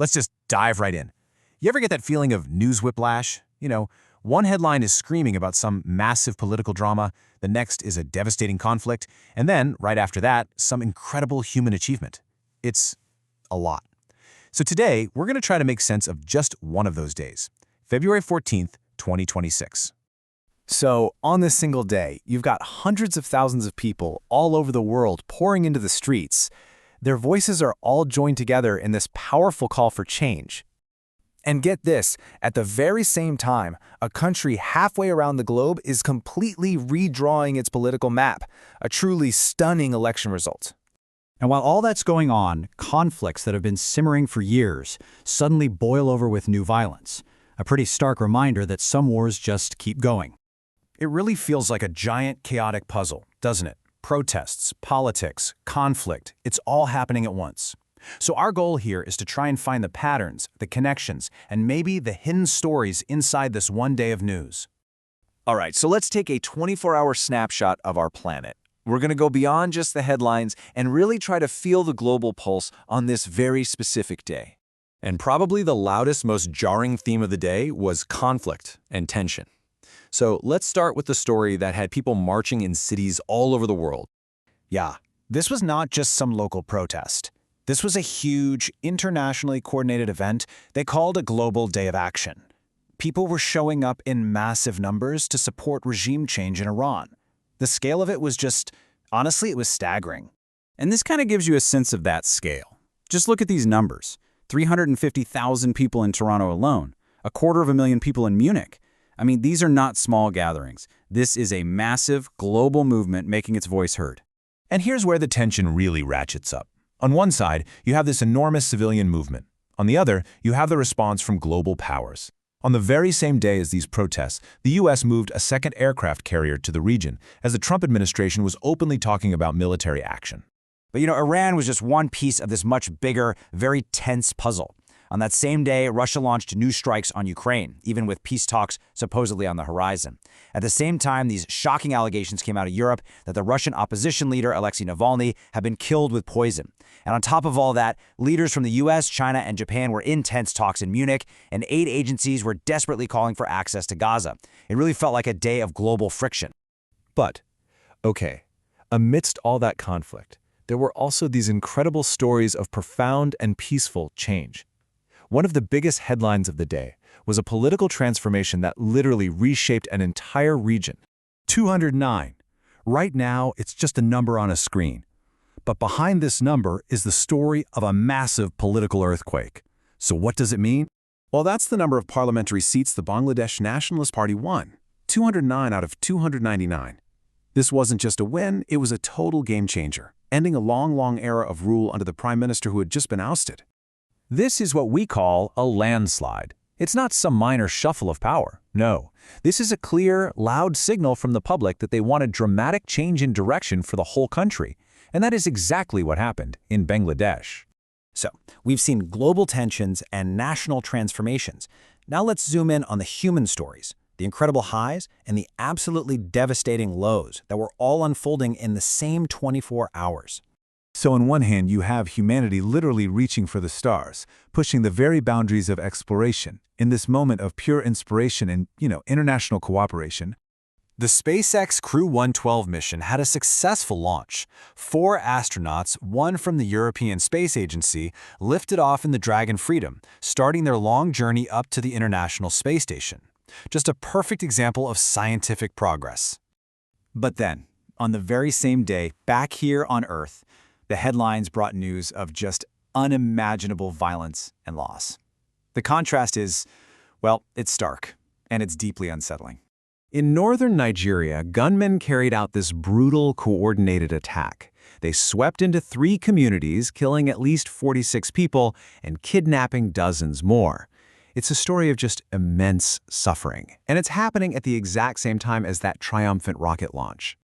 let's just dive right in. You ever get that feeling of news whiplash? One headline is screaming about some massive political drama, the next is a devastating conflict, and then, right after that, some incredible human achievement. It's a lot. So today, we're going to try to make sense of just one of those days, February 14th, 2026. So, on this single day, you've got hundreds of thousands of people all over the world pouring into the streets. Their voices are all joined together in this powerful call for change. And get this, at the very same time, a country halfway around the globe is completely redrawing its political map, a truly stunning election result. And while all that's going on, conflicts that have been simmering for years suddenly boil over with new violence. A pretty stark reminder that some wars just keep going. It really feels like a giant, chaotic puzzle, doesn't it? Protests, politics, conflict, it's all happening at once. So our goal here is to try and find the patterns, the connections, and maybe the hidden stories inside this one day of news. All right, so let's take a 24-hour snapshot of our planet. We're going to go beyond just the headlines and really try to feel the global pulse on this very specific day. And probably the loudest, most jarring theme of the day was conflict and tension. So let's start with the story that had people marching in cities all over the world. Yeah, this was not just some local protest. This was a huge, internationally coordinated event they called a Global Day of Action. People were showing up in massive numbers to support regime change in Iran. The scale of it was honestly, it was staggering. And this kind of gives you a sense of that scale. Just look at these numbers. 350,000 people in Toronto alone, 250,000 people in Munich. I mean, these are not small gatherings. This is a massive, global movement making its voice heard. And here's where the tension really ratchets up. On one side, you have this enormous civilian movement. On the other, you have the response from global powers. On the very same day as these protests, the U.S. moved a second aircraft carrier to the region as the Trump administration was openly talking about military action. But Iran was just one piece of this much bigger, very tense puzzle. On that same day, Russia launched new strikes on Ukraine, even with peace talks supposedly on the horizon. At the same time, these shocking allegations came out of Europe that the Russian opposition leader, Alexei Navalny, had been killed with poison. And on top of all that, leaders from the US, China, and Japan were in tense talks in Munich, and aid agencies were desperately calling for access to Gaza. It really felt like a day of global friction. But, okay, amidst all that conflict, there were also these incredible stories of profound and peaceful change. One of the biggest headlines of the day was a political transformation that literally reshaped an entire region. 209. Right now, it's just a number on a screen. But behind this number is the story of a massive political earthquake. So what does it mean? Well, that's the number of parliamentary seats the Bangladesh Nationalist Party won, 209 out of 299. This wasn't just a win, it was a total game changer, ending a long era of rule under the prime minister who had just been ousted. This is what we call a landslide. It's not some minor shuffle of power. No, this is a clear, loud signal from the public that they want a dramatic change in direction for the whole country. And that is exactly what happened in Bangladesh. So, we've seen global tensions and national transformations. Now let's zoom in on the human stories, the incredible highs and the absolutely devastating lows that were all unfolding in the same 24 hours. So on one hand, you have humanity literally reaching for the stars, pushing the very boundaries of exploration, in this moment of pure inspiration and, international cooperation. The SpaceX Crew 112 mission had a successful launch. 4 astronauts, one from the European Space Agency, lifted off in the Dragon Freedom, starting their long journey up to the International Space Station. Just a perfect example of scientific progress. But then, on the very same day, back here on Earth, the headlines brought news of just unimaginable violence and loss. The contrast is, well, it's stark, and it's deeply unsettling. In northern Nigeria, gunmen carried out this brutal, coordinated attack. They swept into 3 communities, killing at least 46 people and kidnapping dozens more. It's a story of just immense suffering, and it's happening at the exact same time as that triumphant rocket launch.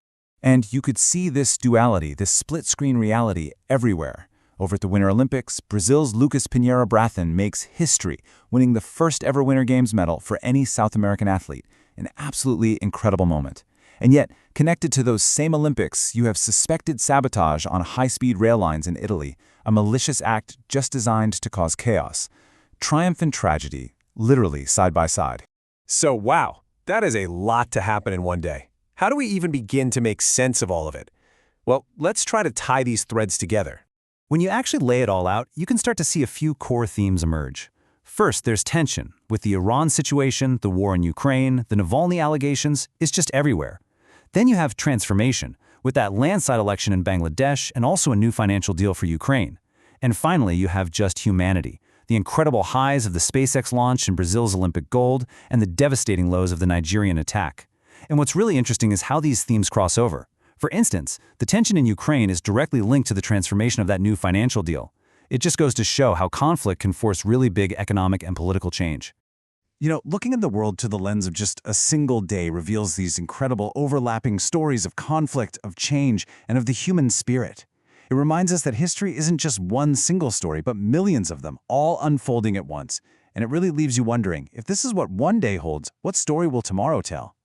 And you could see this duality, this split-screen reality everywhere. Over at the Winter Olympics, Brazil's Lucas Pinheiro Braathen makes history, winning the first ever Winter Games medal for any South American athlete. An absolutely incredible moment. And yet, connected to those same Olympics, you have suspected sabotage on high-speed rail lines in Italy, a malicious act just designed to cause chaos. Triumph and tragedy, literally side by side. So wow, that is a lot to happen in one day. How do we even begin to make sense of all of it? Well, let's try to tie these threads together. When you actually lay it all out, you can start to see a few core themes emerge. First, there's tension. With the Iran situation, the war in Ukraine, the Navalny allegations, it's just everywhere. Then you have transformation, with that landslide election in Bangladesh and also a new financial deal for Ukraine. And finally, you have just humanity, the incredible highs of the SpaceX launch and Brazil's Olympic gold, and the devastating lows of the Nigerian attack. And what's really interesting is how these themes cross over. For instance, the tension in Ukraine is directly linked to the transformation of that new financial deal. It just goes to show how conflict can force really big economic and political change. You know, looking at the world through the lens of just a single day reveals these incredible overlapping stories of conflict, of change, and of the human spirit. It reminds us that history isn't just one single story, but millions of them, all unfolding at once. And it really leaves you wondering, if this is what one day holds, what story will tomorrow tell?